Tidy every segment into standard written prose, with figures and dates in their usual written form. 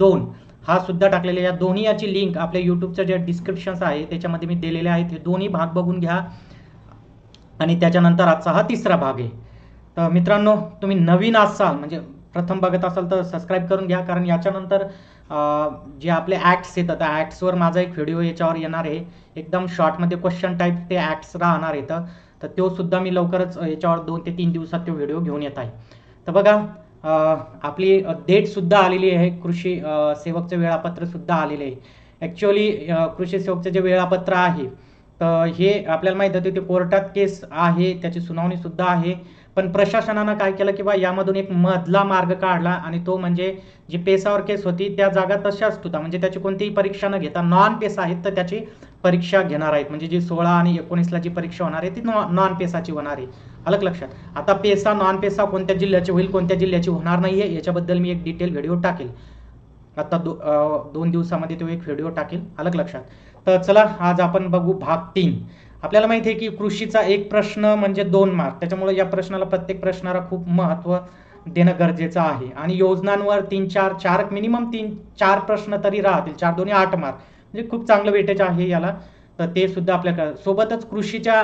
2 हा सुद्धा टाकलेला आहे। या दोन्ही याची लिंक आपल्या यूट्यूबचं जे डिस्क्रिप्शन्स आहे त्याच्यामध्ये मी दिलेले आहेत, हे दोन्ही भाग बघून घ्या। आणि त्याच्यानंतर आजचा हा तिसरा भाग आहे। तर मित्रांनो, तुम्ही नवीन असाल म्हणजे प्रथम बघत असाल तर सबस्क्राईब करून घ्या, कारण याच्यानंतर जे आपले ॲक्ट्स येतात त्या ॲक्ट्सवर माझा एक व्हिडिओ याच्यावर येणार आहे, एकदम शॉर्टमध्ये क्वेश्चन टाईप ते ॲक्ट्स राहणार आहेत। तर तो सुद्धा मी लवकरच याच्यावर 2 ते 3 दिवसात तो व्हिडिओ घेऊन येत आहे। तर बघा, आपली डेट सुद्धा आलेली आहे, कृषी सेवकचं वेळापत्र सुद्धा आलेले आहे। ॲक्च्युअली कृषी सेवकचं जे वेळापत्र आहे तर हे आपल्याला माहित होते ते कोर्टात केस आहे, त्याची सुनावणी सुद्धा आहे, पण प्रशासनानं काय केलं की बा यामधून एक मधला मार्ग काढला आणि तो म्हणजे जी पेसावर केस होती त्या जागा तशाच होता, म्हणजे त्याची कोणतीही परीक्षा न घेता नॉन पेसा आहेत तर त्याची परीक्षा घेणार आहेत, म्हणजे जी 16 आणि 19ला जी परीक्षा होणार आहे ती नॉन पेसाची होणार आहे। अलग लक्षात, आता पेसा नॉन पेसा कोणत्या जिल्ह्याची होईल कोणत्या जिल्ह्याची होणार नाहीये याच्याबद्दल मी एक डिटेल व्हिडिओ टाकेल, आता 2 दिवसामध्ये तो एक व्हिडिओ टाकेल, अलग लक्षात। तर चला आज आपण बघू भाग 3। आपल्याला माहिती आहे की कृषीचा एक प्रश्न म्हणजे 2 मार्क, त्याच्यामुळे या प्रश्नाला प्रत्येक प्रश्नाला खूप महत्त्व देणं गरजेचं आहे। आणि योजनांवर 3-4 मिनिमम 3-4 प्रश्न तरी राहतील, 4 2 8 मार्क, म्हणजे खूप चांगलं वेटेज आहे याला। तर ते सुद्धा आपल्याकडे सोबतच कृषीच्या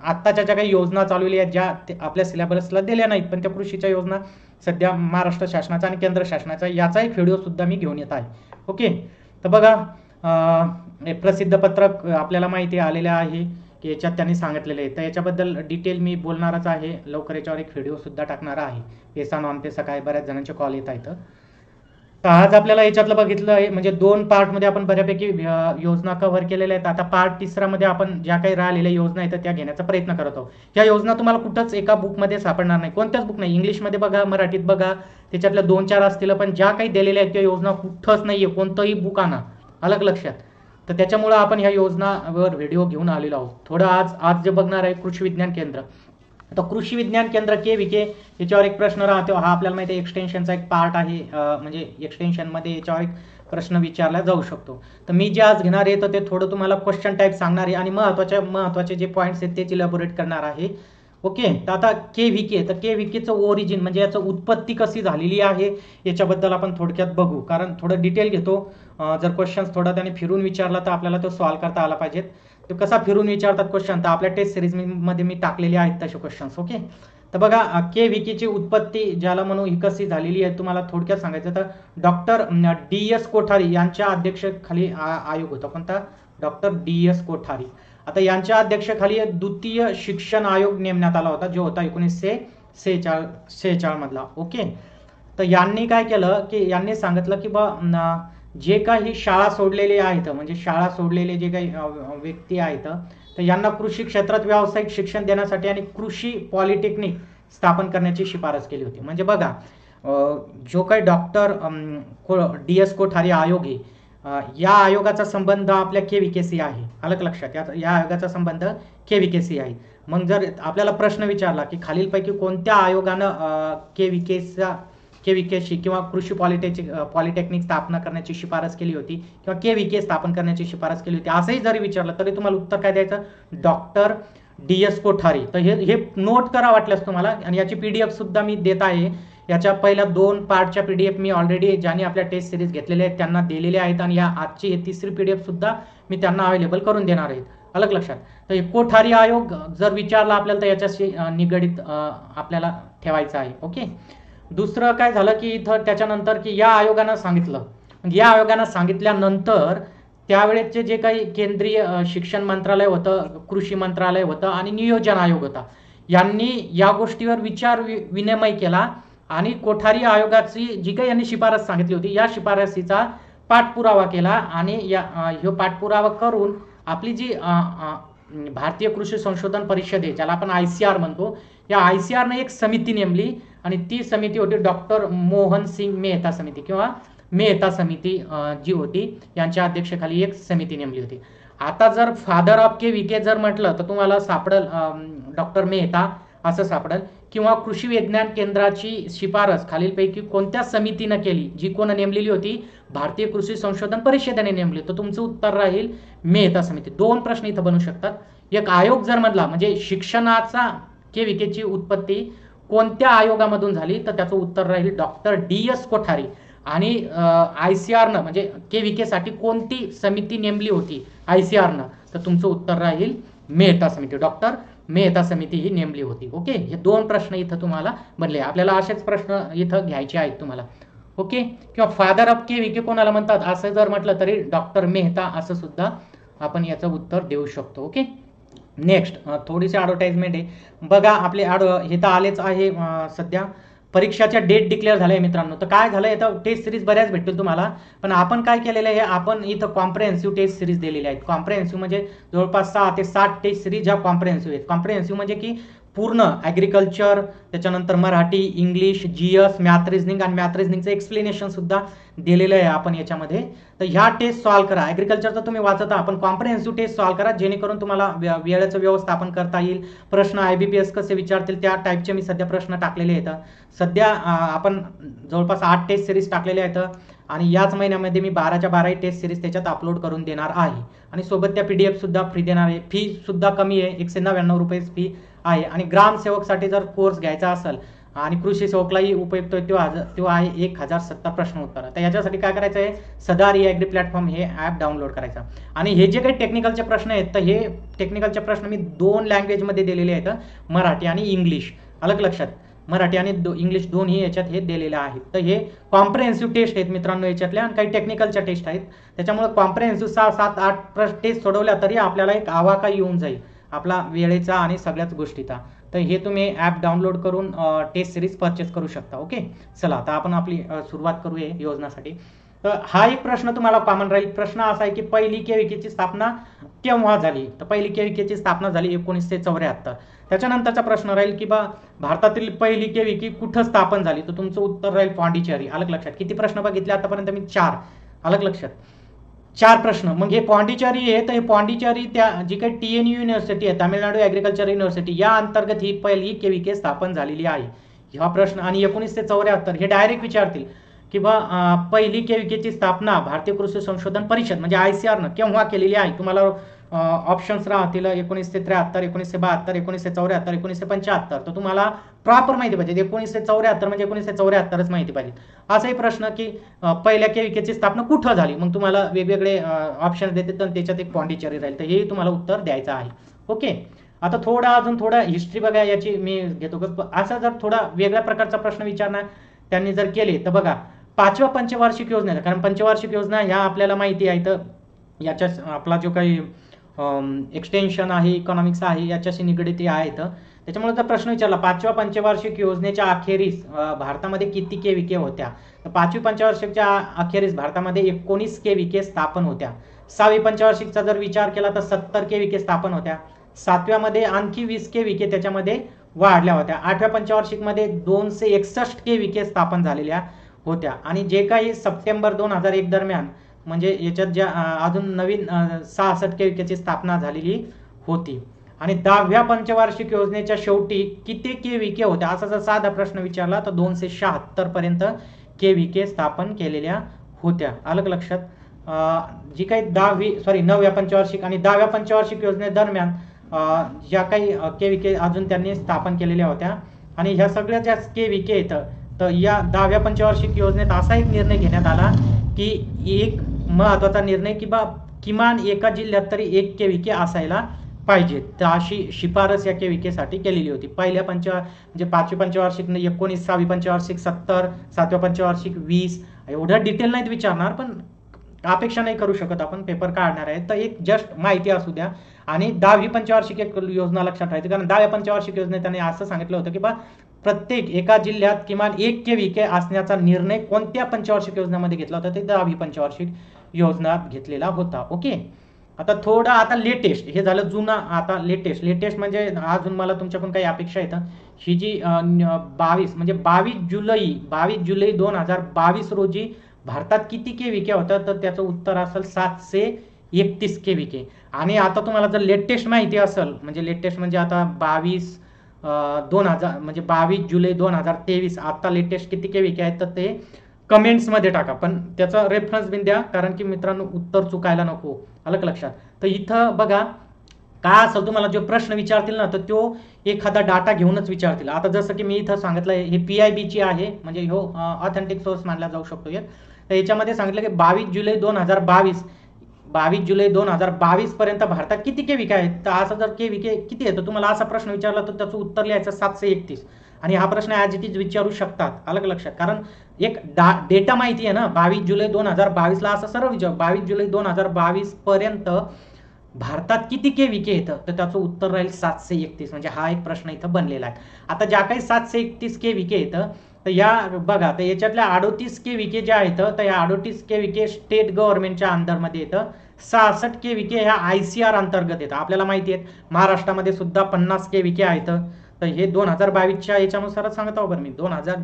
आत्ताच्या ज्या काही योजना चालवल्या आहेत ज्या आपल्या सिलेबसला दिल्या नाहीत, पण त्या कृषीच्या योजना सध्या महाराष्ट्र शासनाचा आणि केंद्र शासनाचा याचा एक व्हिडिओ सुद्धा मी घेऊन येत आहे। ओके, तर बघा, प्रसिद्ध पत्रक आपल्याला माहिती आलेलं आहे की याच्यात त्यांनी सांगितलेलं आहे, तर याच्याबद्दल डिटेल मी बोलणारच आहे, लवकर याच्यावर एक व्हिडिओ सुद्धा टाकणार आहे। पेसा नॉन पेसा काय बऱ्याच जणांचे कॉल येत आहेत। तर आज आपल्याला याच्यातलं बघितलं आहे म्हणजे 2 पार्टमध्ये आपण बऱ्यापैकी योजना कव्हर केलेल्या आहेत। आता पार्ट 3 मध्ये आपण ज्या काही राहिलेल्या योजना आहेत त्या घेण्याचा प्रयत्न करत आहोत। ह्या योजना तुम्हाला कुठंच एका बुकमध्ये सापडणार नाही, कोणत्याच बुक नाही, इंग्लिशमध्ये बघा मराठीत बघा, त्याच्यातल्या 2-4 असतील, पण ज्या काही दिलेल्या आहेत त्या योजना कुठंच नाहीये, कोणतंही बुक आणा, अलग लक्षात। तर त्याच्यामुळे आपण ह्या योजनावर व्हिडिओ घेऊन आलेलो आहोत। थोडं आज जे बघणार आहे कृषी विज्ञान केंद्र, आता कृषी विज्ञान केंद्र KVK याच्यावर एक प्रश्न राहतो, हा आपल्याला माहिती आहे एक्सटेन्शनचा एक पार्ट आहे, म्हणजे एक्सटेन्शनमध्ये याच्यावर एक प्रश्न विचारला जाऊ शकतो। तर मी जे आज घेणार आहे तर ते थोडं तुम्हाला क्वेश्चन टाईप सांगणार आहे आणि महत्त्वाचे जे पॉईंट्स आहेत तेच इलॅबोरेट करणार आहे। ओके, तर आता KVK, तर KVKचं ओरिजिन म्हणजे याचं उत्पत्ती कशी झालेली आहे याच्याबद्दल आपण थोडक्यात बघू, कारण थोडं डिटेल घेतो, जर क्वेश्चन्स थोडा त्याने फिरून विचारला तर आपल्याला तो सॉल्व्ह करता आला पाहिजेत। तो कसा फिरून विचारतात क्वेश्चन तर आपल्या टेस्ट सिरीज मध्ये मी टाकलेले आहेत तसे क्वेश्चन्स। ओके, तर बघा, KVKची उत्पत्ती ज्याला म्हणू ही कशी झालेली आहे तुम्हाला थोडक्यात सांगायचं तर डॉक्टर DS कोठारी यांच्या अध्यक्षतेखाली आयोग होता, कोणता, डॉक्टर DS कोठारी। आता यांच्या अध्यक्षतेखाली द्वितीय शिक्षण आयोग नेमण्यात आला होता, जो होता 1946 मधला। ओके, तर यांनी काय केलं की यांनी सांगितलं की बा जे काही शाळा सोडलेले आहेत म्हणजे शाळा सोडलेले जे काही व्यक्ती आहेत तर यांना कृषी क्षेत्रात व्यावसायिक शिक्षण देण्यासाठी आणि कृषी पॉलिटेक्निक स्थापन करण्याची शिफारस केली होती। म्हणजे बघा, जो काही डॉक्टर DS कोठारी आयोग आहे, या आयोगाचा संबंध आपल्या KVKशी आहे, अलग लक्षात, या आयोगाचा संबंध KVKशी आहे। मग जर आपल्याला प्रश्न विचारला की खालीलपैकी कोणत्या आयोगानं KVKशी किंवा कृषी पॉलिटेक्निक स्थापना करण्याची शिफारस केली होती किंवा KVK स्थापन करण्याची शिफारस केली होती असंही जरी विचारलं तरी तुम्हाला उत्तर काय द्यायचं, डॉक्टर DS कोठारी। तर हे नोट करा वाटल्यास तुम्हाला, आणि याची PDF सुद्धा मी देत आहे। याच्या पहिल्या 2 पार्टच्या PDF मी ऑलरेडी ज्यांनी आपल्या टेस्ट सिरीज घेतलेल्या आहेत त्यांना दिलेले आहेत, आणि या आजची 3री PDF सुद्धा मी त्यांना अवेलेबल करून देणार आहे, अलग लक्षात। तर कोठारी आयोग जर विचारला आपल्याला तर याच्याशी निगडित आपल्याला ठेवायचं आहे। ओके, दुसरं काय झालं की इथं त्याच्यानंतर की या आयोगानं सांगितल्यानंतर त्यावेळेचे जे काही केंद्रीय शिक्षण मंत्रालय होतं, कृषी मंत्रालय होतं आणि नियोजन आयोग होता, यांनी या गोष्टीवर विचार विनिमय केला आणि कोठारी आयोगाची जी काही यांनी शिफारस सांगितली होती या शिफारसीचा पाठपुरावा केला, आणि हा पाठपुरावा करून आपली जी भारतीय कृषी संशोधन परिषद आहे ज्याला आपण ICR म्हणतो, या ICR ने एक समिती नेमली आणि ती समिती होती डॉक्टर मोहन सिंग मेहता समिती किंवा मेहता समिती जी होती, यांच्या अध्यक्षतेखाली एक समिती नेमली होती। आता जर फादर ऑफ KVK जर म्हटलं तर तुम्हाला सापडेल डॉक्टर मेहता असं सापडेल, किंवा कृषी विज्ञान केंद्राची शिफारस खालीलपैकी कोणत्या समितीने केली, जी कोण नेमलेली होती, भारतीय कृषी संशोधन परिषदेने नेमली, तर तुमचं उत्तर राहील मेहता समिती। 2 प्रश्न इथं बनू शकतात, एक आयोग जर म्हटला म्हणजे शिक्षणाचा KVKची उत्पत्ती कोणत्या आयोगामधून झाली तर त्याचं उत्तर राहील डॉक्टर DS कोठारी। आणि ICRनं म्हणजे KVK साठी कोणती समिती नेमली होती ICRनं, तर तुमचं उत्तर राहील मेहता समिती, डॉक्टर मेहता समिती ही नेमली होती. ओके, हे 2 प्रश्न इथं तुम्हाला बनले. आपल्याला असेच प्रश्न इथं घ्यायचे आहेत तुम्हाला. ओके, किंवा फादर ऑफ KVK कोणाला म्हणतात असं जर म्हटलं तरी डॉक्टर मेहता असं सुद्धा आपण याचं उत्तर देऊ शकतो. ओके, नेक्स्ट थोडीशी ॲडव्हर्टाइजमेंट आहे बघा. आपले हे तर आलेच आहे. सध्या परीक्षाच्या डेट डिक्लेअर झाल्या मित्रांनो. तर काय झालं, इथं टेस्ट सिरीज बऱ्याच भेटतील तुम्हाला, पण आपण काय केलेलं आहे, आपण इथं कॉम्प्रिहेन्सिव्ह टेस्ट सिरीज दिलेल्या आहेत. कॉम्प्रिहेन्सिव्ह म्हणजे जवळपास 6 ते 7 टेस्ट सिरीज ह्या कॉम्प्रिहेन्सिव्ह आहेत. कॉम्प्रिहेन्सिव्ह म्हणजे की पूर्ण ॲग्रिकल्चर, त्याच्यानंतर Marathi, English, GS, math reasoning आणि मॅथ रिझनिंगचं एक्सप्लेनेशन सुद्धा दिलेलं आहे आपण याच्यामध्ये. तर ह्या टेस्ट सॉल्व्ह करा. ॲग्रिकल्चरचा तुम्ही वाचता, आपण कॉम्प्रिहेन्सिव्ह टेस्ट सॉल्व्ह करा, जेणेकरून तुम्हाला वेळेचं व्यवस्थापन करता येईल. प्रश्न IBPS कसे विचारतील त्या टाईपचे मी सध्या प्रश्न टाकलेले आहेत. सध्या आपण जवळपास 8 टेस्ट सिरीज टाकलेले आहेत आणि याच महिन्यामध्ये मी 12च्या 12 टेस्ट सिरीज त्याच्यात अपलोड करून देणार आहे आणि सोबत त्या PDF सुद्धा फ्री देणार आहे. फी सुद्धा कमी आहे, 199 रुपये फी आहे. आणि ग्रामसेवकसाठी जर कोर्स घ्यायचा असेल आणि कृषी सेवकलाही उपयुक्त तो आहे 1070 प्रश्न उत्तर. तर याच्यासाठी काय करायचं आहे, सदार ॲग्री प्लॅटफॉर्म हे ॲप डाउनलोड करायचं. आणि हे जे काही टेक्निकलचे प्रश्न आहेत, तर हे टेक्निकलचे प्रश्न मी 2 लँग्वेजमध्ये दिलेले आहेत, मराठी आणि इंग्लिश. अलग लक्षात, मराठी आणि इंग्लिश दोन्ही याच्यात हे दिलेले आहेत. तर हे कॉम्प्रिहेन्सिव्ह टेस्ट आहेत मित्रांनो याच्यातल्या, आणि काही टेक्निकलच्या टेस्ट आहेत. त्याच्यामुळे कॉम्प्रिहेन्सिव्ह 6, 7, 8 टेस्ट सोडवल्या तरी आपल्याला एक आवाका येऊन जाईल आपला वेळेचा आणि सगळ्याच गोष्टीचा. तर हे तुम्ही ॲप डाउनलोड करून टेस्ट सिरीज परचेस करू शकता. ओके, चला आता आपण आपली सुरुवात करूया योजनासाठी. तर हा एक प्रश्न तुम्हाला कॉमन राहील. प्रश्न असा आहे की पहिली KVKची स्थापना केव्हा झाली, तर पहिली KVKची स्थापना झाली 1974. त्याच्यानंतरचा प्रश्न राहील की भारतातील पहिली KVK कुठं स्थापन झाली, तर तुमचं उत्तर राहील पॉंडिचेरी. अलग लक्षात, किती प्रश्न बघितले आतापर्यंत मी? 4. अलग लक्षात, 4 प्रश्न. मग हे पॉंडिचेरी आहे, तर हे पॉंडिचेरी त्या जी काही TNU युनिव्हर्सिटी आहे, तामिळनाडू ॲग्रिकल्चर युनिव्हर्सिटी, या अंतर्गत ही पहिली KVK स्थापन झालेली आहे. हा प्रश्न. आणि 1974 हे डायरेक्ट विचारतील की पहिली KVKची स्थापना भारतीय कृषी संशोधन परिषद म्हणजे ICRनं केव्हा केलेली आहे. तुम्हाला ऑप्शन्स राहतील 1973, 1972, 1974, 1975. तर तुम्हाला प्रॉपर माहिती पाहिजे. 1974 म्हणजे 1974च माहिती पाहिजे. असाही प्रश्न की पहिल्या KVKची स्थापना कुठं झाली, मग तुम्हाला वेगवेगळे ऑप्शन्स देते, तर त्याच्यात एक पॉंडिचेरी राहील. तर हे तुम्हाला उत्तर द्यायचं आहे. ओके, आता अजून थोडा हिस्ट्री बघा याची मी घेतो. असा जर थोडा वेगळ्या प्रकारचा प्रश्न विचारणार त्यांनी जर केले, तर बघा 5व्या पंचवार्षिक योजना, कारण पंचवार्षिक योजना ह्या आपल्याला माहिती आहे. तर याच्या आपला जो काही एक्सटेन्शन आहे, इकॉनॉमिक्स आहे, याच्याशी निगडित आहेत. त्याच्यामुळे जर प्रश्न विचारला 5व्या पंचवार्षिक योजनेच्या अखेरीस भारतामध्ये किती KVK होत्या, तर 5वी पंचवार्षिकच्या अखेरीस भारतामध्ये 19 KVK स्थापन होत्या. 6वी पंचवार्षिकचा जर विचार केला तर 70 KVK स्थापन होत्या. 7व्यामध्ये आणखी 20 KVK त्याच्यामध्ये वाढल्या होत्या. 8व्या पंचवार्षिकमध्ये 261 KVK स्थापन झालेल्या होत्या. आणि जे काही सप्टेंबर 2001 दरम्यान म्हणजे याच्यात ज्या अजून नवीन 66 KVKची स्थापना झालेली होती. आणि 10व्या पंचवार्षिक योजनेच्या शेवटी किती KVK होत्या असा जर साधा प्रश्न विचारला तर 276 पर्यंत KVK स्थापन केलेल्या होत्या. अलग लक्षात, जी काही 9व्या पंचवार्षिक आणि 10व्या पंचवार्षिक योजनेदरम्यान ज्या काही KVK अजून त्यांनी स्थापन केलेल्या होत्या. आणि ह्या सगळ्या ज्या KVK येतं, तर या 10व्या पंचवार्षिक योजनेत असा एक निर्णय घेण्यात आला की एक महत्वाचा निर्णय की किमान एका जिल्ह्यात तरी 1 KVK असायला पाहिजे. तर अशी शिफारस या KVK साठी केलेली होती. पहिल्या म्हणजे 5वी पंचवार्षिक 19, 6वी पंचवार्षिक 70, 7व्या पंचवार्षिक 20. एवढं डिटेल नाहीत विचारणार, पण अपेक्षा नाही करू शकत आपण, पेपर काढणार आहे. तर एक जस्ट माहिती असू द्या. आणि 10वी पंचवार्षिक एक योजना लक्षात ठेवायची, कारण 10व्या पंचवार्षिक योजनेत त्यांनी असं सांगितलं होतं की प्रत्येक एका जिल्ह्यात किमान 1 KVK असण्याचा निर्णय कोणत्या पंचवार्षिक योजनेमध्ये घेतला होता, ते 10वी पंचवार्षिक योजनात घेतलेला होता. ओके, आता लेटेस्ट हे झालं जुना. आता लेटेस्ट म्हणजे अजून मला तुमच्याकडून काही अपेक्षा येतं. ही जी 22 म्हणजे 22 जुलै 2022 रोजी भारतात किती KVK होतं, तर त्याचं उत्तर असेल 731 KVK. आणि आता तुम्हाला जर लेटेस्ट माहिती असेल, म्हणजे लेटेस्ट म्हणजे आता 22 जुलै 2023 आता लेटेस्ट किती KVK आहेत, तर ते कमेंट्समध्ये टाका, पण त्याचा रेफरन्स बिन द्या, कारण की मित्रांनो उत्तर चुकायला नको. अलग लक्षात. तर इथं बघा काय असेल तुम्हाला जो प्रश्न विचारतील ना तर तो एखादा डाटा घेऊनच विचारतील. आता जसं की मी इथं सांगितलंय हे PIB ची आहे, म्हणजे हो ऑथेंटिक सोर्स मानला जाऊ शकतो. तर याच्यामध्ये सांगितलं की 22 जुलै 2022 पर्यंत भारतात किती KVK आहेत. तर असं जर KVK किती आहे तर तुम्हाला असा प्रश्न विचारला तर त्याचं उत्तर लिहायचं 731. आणि हा प्रश्न ॲज इट इज विचारू शकतात, अलग लक्षात. कारण एक डेटा माहिती आहे ना, 22 जुलै 2022ला असं सर्व विचार 22 जुलै 2022 पर्यंत भारतात किती KVK येतं तर त्याचं उत्तर राहील 731. म्हणजे हा एक प्रश्न इथं बनलेला आहे. आता ज्या काही 731 KVK येतं तर या बघा, तर याच्यातल्या 38 KVK ज्या आहेत तर या 38 KVK स्टेट गव्हर्नमेंटच्या अंडरमध्ये येतं. 66 KVK ह्या ICR अंतर्गत येतं. आपल्याला माहिती आहे महाराष्ट्रामध्ये सुद्धा 50 KVK आहेत. तर हे 2022च्या याच्यानुसारच सांगत आहो बरं मी,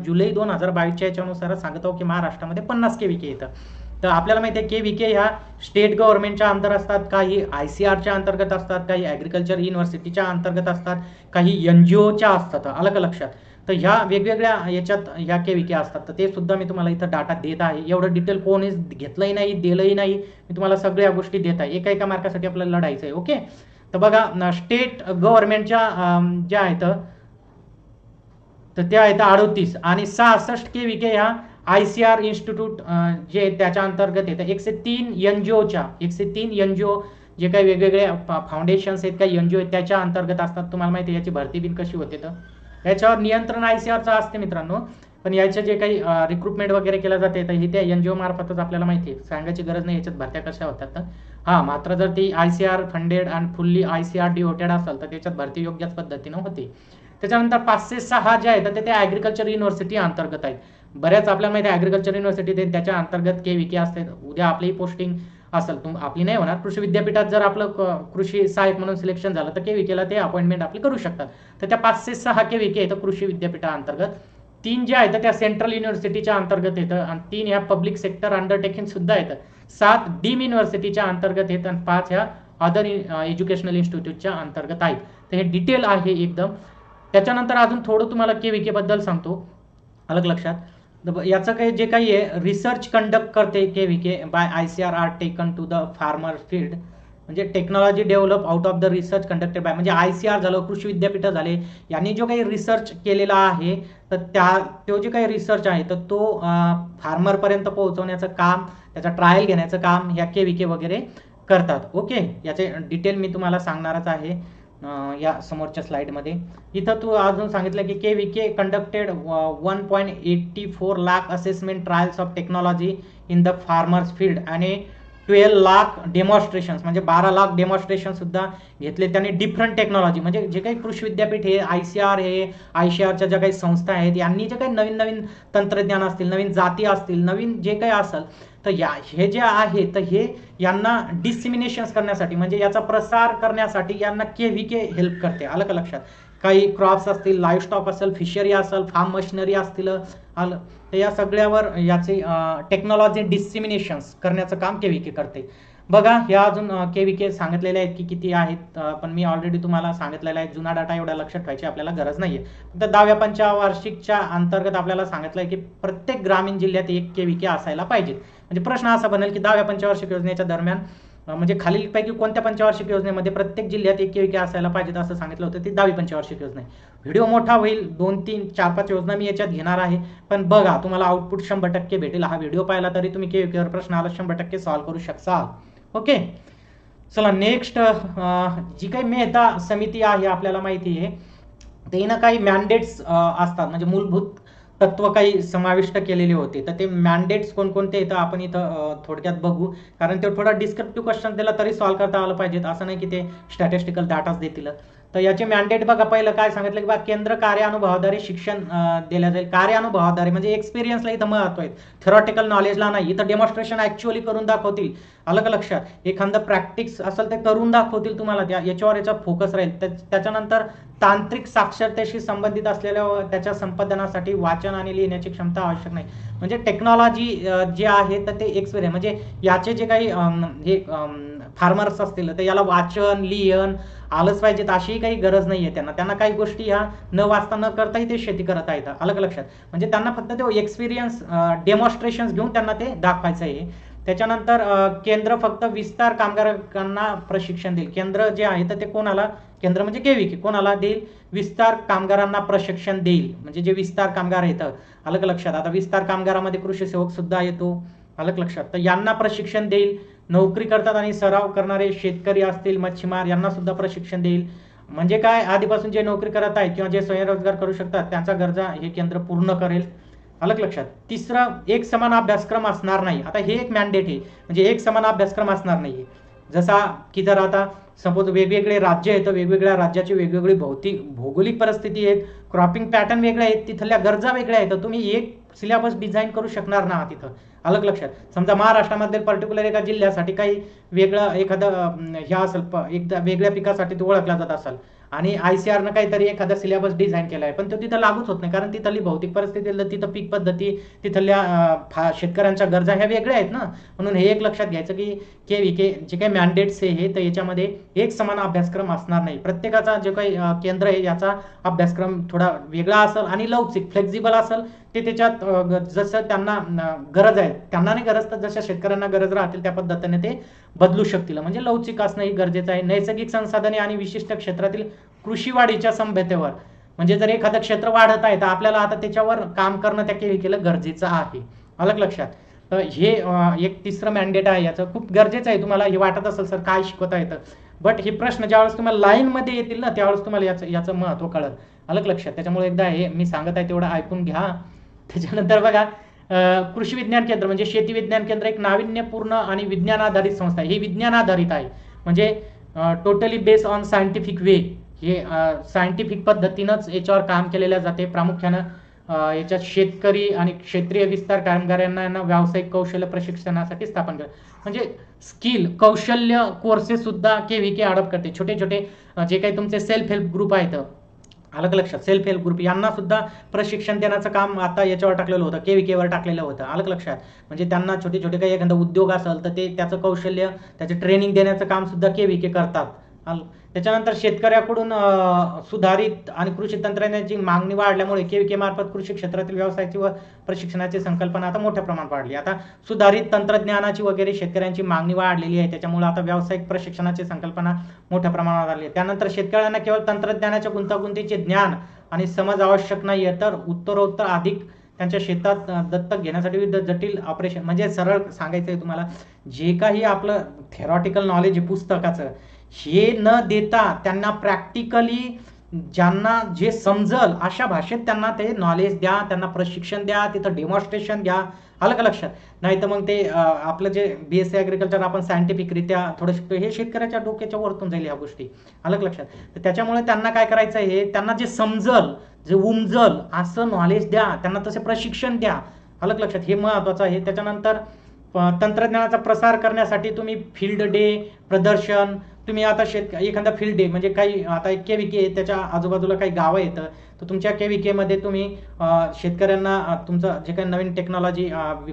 जुलै 2022च्या याच्यानुसार सांगत आहो की महाराष्ट्रामध्ये 50 KVK येतं. तर आपल्याला माहिती आहे KVK ह्या स्टेट गव्हर्नमेंटच्या अंतर असतात, काही ICRच्या अंतर्गत असतात, काही ॲग्रिकल्चर युनिव्हर्सिटीच्या अंतर्गत असतात, काही NGOच्या असतात, अलग लक्षात. तर ह्या वेगवेगळ्या याच्यात ह्या KVK असतात. तर ते सुद्धा मी तुम्हाला इथं डाटा देत आहे. एवढं डिटेल कोणीच घेतलंही नाही, दिलंही नाही, मी तुम्हाला सगळ्या गोष्टी देत आहे. एका मार्कासाठी आपल्याला लढायचं आहे. ओके, तर बघा स्टेट गव्हर्नमेंटच्या ज्या आहेत तर त्या आहेत 38 आणि 66 KVK ह्या ICR इन्स्टिट्यूट जे त्याच्या अंतर्गत येतं. 103 NGO जे काही वेगवेगळे फाउंडेशन्स आहेत, काही NGO आहेत त्याच्या अंतर्गत असतात. तुम्हाला माहिती आहे याची भरती बिन कशी होते तर याच्यावर नियंत्रण ICRचं असते मित्रांनो. पण याचे जे काही रिक्रुटमेंट वगैरे केलं जाते तर ही त्या NGO मार्फतच आपल्याला माहिती आहे, सांगायची गरज नाही याच्यात भरत्या कशा होतात. तर हा मात्र जर ती ICR फंडेड आणि फुल्ली ICR डिवोटेड असेल तर त्याच्यात भरती योग्यच पद्धतीनं होते. त्याच्यानंतर 506 जे आहेत तर ते ॲग्रिकल्चर युनिव्हर्सिटी अंतर्गत आहेत. बऱ्याच आपल्याला माहिती आहे ॲग्रिकल्चर युनिव्हर्सिटी त्याच्या अंतर्गत KVK असते. उद्या आपली पोस्टिंग असेल, आपली नाही होणार, कृषी विद्यापीठात जर आपलं कृषी सहाय्यक म्हणून सिलेक्शन झालं तर KVKला ते अपॉइंटमेंट आपली करू शकतात. तर त्या 506 KVK येतं कृषी विद्यापीठाअंतर्गत. 3 जे आहेत त्या सेंट्रल युनिव्हर्सिटीच्या अंतर्गत येतं आणि 3 ह्या पब्लिक सेक्टर अंडरटेकिंग सुद्धा येतं. 7 डीम युनिव्हर्सिटीच्या अंतर्गत येतं आणि 5 ह्या अदर एज्युकेशनल इन्स्टिट्यूटच्या अंतर्गत आहेत. तर हे डिटेल आहे एकदम. त्याच्यानंतर अजून थोडं तुम्हाला KVK बद्दल सांगतो, अलग लक्षात. याचं काही जे काही आहे रिसर्च कंडक्ट करते KVK by ICR are taken to the farmer field, म्हणजे technology develop out of the research conducted by, म्हणजे ICR झालं, कृषी विद्यापीठ झाले, यांनी जो काही रिसर्च केलेला आहे तर तो जे काही रिसर्च आहे तर तो फार्मरपर्यंत पोहोचवण्याचं काम, त्याचा ट्रायल घेण्याचं काम ह्या KVK वगैरे करतात. ओके, याचे डिटेल मी तुम्हाला सांगणारच आहे या समोरच्या स्लाइडमध्ये. इथं तू अजून सांगितलं की KVK conducted 1.84 lakh assessment trials of technology in the farmers field आणि 12 लाख डेमॉन्स्ट्रेशन्स, म्हणजे 12 लाख डेमॉन्स्ट्रेशन सुद्धा घेतले त्यांनी डिफरंट टेक्नॉलॉजी, म्हणजे जे काही कृषी विद्यापीठ हे ICR हे ICRच्या ज्या काही संस्था आहेत यांनी जे काही नवीन नवीन तंत्रज्ञान असतील, नवीन जाती असतील, नवीन जे काही असेल तर हे जे आहे तर हे यांना डिसिमिनेशन्स करण्यासाठी, म्हणजे याचा प्रसार करण्यासाठी यांना KVK हेल्प करते, अलग लक्षात. काही क्रॉप्स असतील, लाईव्हस्टॉक असेल, फिशरी असेल, फार्म मशिनरी असतील, तर या सगळ्यावर याचे टेक्नॉलॉजी डिसिमिनेशन्स करण्याचं काम KVK करते. बघा ह्या अजून KVK सांगितलेले आहेत की किती आहेत, पण मी ऑलरेडी तुम्हाला सांगितलेलं आहे. जुना डाटा एवढा लक्षात ठेवायची आपल्याला गरज नाहीये. फक्त 10व्या पंचवार्षिकच्या अंतर्गत आपल्याला सांगितलंय की प्रत्येक ग्रामीण जिल्ह्यात एक KVK असायला पाहिजे. म्हणजे प्रश्न असा बनेल की 10व्या पंचवार्षिक योजनेच्या दरम्यान म्हणजे खालीलपैकी कोणत्या पंचवार्षिक योजनेमध्ये प्रत्येक जिल्ह्यात एक KVK असायला पाहिजे असं सांगितलं होतं. ती 10वी पंचवार्षिक योजना आहे. व्हिडिओ मोठा होईल, 2, 3, 4, 5 योजना मी याच्यात घेणार आहे, पण बघा तुम्हाला आउटपुट 100% भेटेल. हा व्हिडिओ पाहिला तरी तुम्ही KVKवर प्रश्न आला 100% सॉल्व्ह करू शकता. ओके, चला नेक्स्ट. जी काही मेहता समिती आहे आपल्याला माहिती आहे, त्यानं काही मॅन्डेट्स असतात, म्हणजे मूलभूत तत्व काही समाविष्ट केलेले होते. तर ते मॅन्डेट्स कोणकोणते येतं आपण इथं थोडक्यात बघू, कारण ते थोडा डिस्क्रिप्टिव्ह क्वेश्चन दिला तरी सॉल्व्ह करता आलं पाहिजेत, असं नाही की ते स्टॅटिस्टिकल डाटाच देतील. तर याचे मॅन्डेट बघा, पहिलं काय सांगितलं की बा केंद्र कार्यानुभवाद्वारे शिक्षण दिलं जाईल. कार्यानुभवाद्वारे म्हणजे एक्सपिरियन्सला इथं महत्व आहे, थेरॉटिकल नॉलेजला नाही. इथं डेमॉन्स्ट्रेशन ऍक्च्युअली करून दाखवतील, अलग लक्षात. एखादं प्रॅक्टिस असेल ते करून दाखवतील तुम्हाला, याच्यावर याचा फोकस राहील. त्याच्यानंतर तांत्रिक साक्षरतेशी संबंधित असलेल्या त्याच्या संपादनासाठी वाचन आणि लिहिण्याची क्षमता आवश्यक नाही. म्हणजे टेक्नॉलॉजी जे आहे तर ते एक्सपिरियन्स, म्हणजे याचे जे काही हे फार्मर्स असतील तर याला वाचन लिहन आलंच पाहिजेत अशीही काही गरज नाहीये त्यांना काही गोष्टी ह्या न वाचता न करताही ते शेती करत आहेत, अलग लक्षात. म्हणजे त्यांना फक्त ते एक्सपिरियन्स डेमॉन्स्ट्रेशन घेऊन त्यांना ते दाखवायचं आहे. त्याच्यानंतर केंद्र फक्त विस्तार कामगारांना प्रशिक्षण देईल. केंद्र जे आहे तर ते कोणाला, केंद्र म्हणजे केव्हीके कोणाला देईल, विस्तार कामगारांना प्रशिक्षण देईल. म्हणजे जे विस्तार कामगार आहेत, अलग लक्षात. आता विस्तार कामगारामध्ये कृषी सेवक सुद्धा येतो, अलग लक्षात. तर यांना प्रशिक्षण देईल. नोकरी करतात आणि सराव करणारे शेतकरी असतील, मच्छीमार, यांना सुद्धा प्रशिक्षण देईल. म्हणजे काय, आधीपासून जे नोकरी करत आहेत किंवा जे स्वयंरोजगार करू शकतात त्यांचा गरजा हे केंद्र पूर्ण करेल, अलग लक्षात. तिसरं, एक समान अभ्यासक्रम असणार नाही. आता हे एक मॅन्डेट आहे, म्हणजे एक समान अभ्यासक्रम असणार नाही. जसा की जर आता सपोज वेगवेगळे राज्य आहेत, वेगवेगळ्या राज्याची वेगवेगळी भौगोलिक परिस्थिती आहेत, क्रॉपिंग पॅटर्न वेगळे आहेत, तिथल्या गरजा वेगळ्या आहेत. तर तुम्ही एक सिलेबस डिझाईन करू शकणार ना तिथं, अलग लक्षात. समजा महाराष्ट्रामध्ये पर्टिक्युलर एका जिल्ह्यासाठी काही वेगळं एखादं ह्या असेल, एकदा वेगळ्या पिकासाठी तो ओळखला जात असेल आणि ICRनं काहीतरी एखादा सिलेबस डिझाईन केला आहे, पण तो तिथं लागूच होत नाही, कारण तिथली भौतिक परिस्थिती, तिथं पीक पद्धती, तिथल्या शेतकऱ्यांच्या गरजा ह्या वेगळ्या आहेत ना. म्हणून हे एक लक्षात घ्यायचं की KVK जे काही मॅन्डेट्स आहे तर याच्यामध्ये एक समान अभ्यासक्रम असणार नाही. प्रत्येकाचा जे काही केंद्र आहे याचा अभ्यासक्रम थोडा वेगळा असेल आणि लवचिक फ्लेक्झिबल असेल. ते त्याच्यात जसं त्यांना गरज आहे, त्यांना नाही गरज तर जशा शेतकऱ्यांना गरज राहतील त्या पद्धतीने ते बदलू शकतील. म्हणजे लवचिक असणं गरजेचं आहे. नैसर्गिक संसाधने आणि विशिष्ट क्षेत्रातील कृषीवाढीच्या सभ्यतेवर, म्हणजे जर एखादं क्षेत्र वाढत आहे तर आपल्याला आता त्याच्यावर काम करणं त्या केलं गरजेचं आहे, अलग लक्षात. तर हे एक तिसरं मॅन्डेट आहे, याचं खूप गरजेचं आहे. तुम्हाला हे वाटत असेल सर काय शिकवता येतं, बट हे प्रश्न ज्यावेळेस तुम्हाला लाईनमध्ये येतील ना त्यावेळेस तुम्हाला याचं महत्त्व कळत, अलग लक्षात. त्याच्यामुळे एकदा हे मी सांगत आहे तेवढं ऐकून घ्या. त्याच्यानंतर बघा, कृषी विज्ञान केंद्र म्हणजे शेती विज्ञान केंद्र एक नाविन्यपूर्ण आणि विज्ञान आधारित संस्था आहे. ही विज्ञान आधारित आहे, म्हणजे टोटली बेस्ड ऑन सायंटिफिक वे. हे सायंटिफिक पद्धतीनंच याच्यावर काम केलेलं जाते. प्रामुख्यानं याच्यात शेतकरी आणि क्षेत्रीय विस्तार कामगारांना व्यावसायिक कौशल्य प्रशिक्षणासाठी स्थापन केलं. म्हणजे स्किल कौशल्य कोर्सेस सुद्धा KVK अडॉप्ट करते. छोटे छोटे जे काही तुमचे सेल्फ हेल्प ग्रुप आहेत, अलग लक्षात, सेल्फ हेल्प ग्रुप यांना सुद्धा प्रशिक्षण देण्याचं काम आता याच्यावर टाकलेलं होतं, KVKवर टाकलेलं होतं, अलग लक्षात. म्हणजे त्यांना छोटे छोटे काही एखादा उद्योग असेल तर ते त्याचं कौशल्य, त्याचे ट्रेनिंग देण्याचं काम सुद्धा KVK करतात. त्याच्यानंतर शेतकऱ्याकडून सुधारित आणि कृषी तंत्रज्ञानाची मागणी वाढल्यामुळे KVK मार्फत कृषी क्षेत्रातील व्यवसायाची व प्रशिक्षणाची संकल्पना आता मोठ्या प्रमाणात वाढली. आता सुधारित तंत्रज्ञानाची वगैरे शेतकऱ्यांची मागणी वाढलेली आहे, त्याच्यामुळे आता व्यावसायिक प्रशिक्षणाची संकल्पना मोठ्या प्रमाणात आली आहे. त्यानंतर शेतकऱ्यांना केवळ तंत्रज्ञानाच्या गुंतागुंतीचे ज्ञान आणि समज आवश्यक नाही आहे, तर उत्तरोत्तर अधिक त्यांच्या शेतात दत्तक घेण्यासाठी विविध जटिल ऑपरेशन, म्हणजे सरळ सांगायचं आहे तुम्हाला, जे काही आपलं थेरॉटिकल नॉलेज आहे पुस्तकाचं, हे न देता त्यांना प्रॅक्टिकली ज्यांना जे समजल अशा भाषेत त्यांना ते नॉलेज द्या, त्यांना प्रशिक्षण द्या, तिथं डेमॉन्स्ट्रेशन द्या, अलग लक्षात. नाही तर मग ते आपलं जे BSc ॲग्रिकल्चर आपण सायंटिफिकरित्या थोडं शिकतो, हे शेतकऱ्याच्या डोक्याच्या वरतून जाईल ह्या गोष्टी, अलग लक्षात. तर त्याच्यामुळे त्यांना काय करायचं आहे, त्यांना जे समजल, जे उमजल असं नॉलेज द्या, त्यांना तसे प्रशिक्षण द्या, अलग लक्षात. हे महत्त्वाचं आहे. त्याच्यानंतर तंत्रज्ञानाचा प्रसार करण्यासाठी तुम्ही फील्ड डे, प्रदर्शन, तुम्ही आता एखादा फील्ड डे म्हणजे काही आता KVK त्याच्या आजूबाजूला काही गावं येतं, तर तुमच्या KVK मध्ये तुम्ही शेतकऱ्यांना तुमचं जे काही नवीन टेक्नॉलॉजी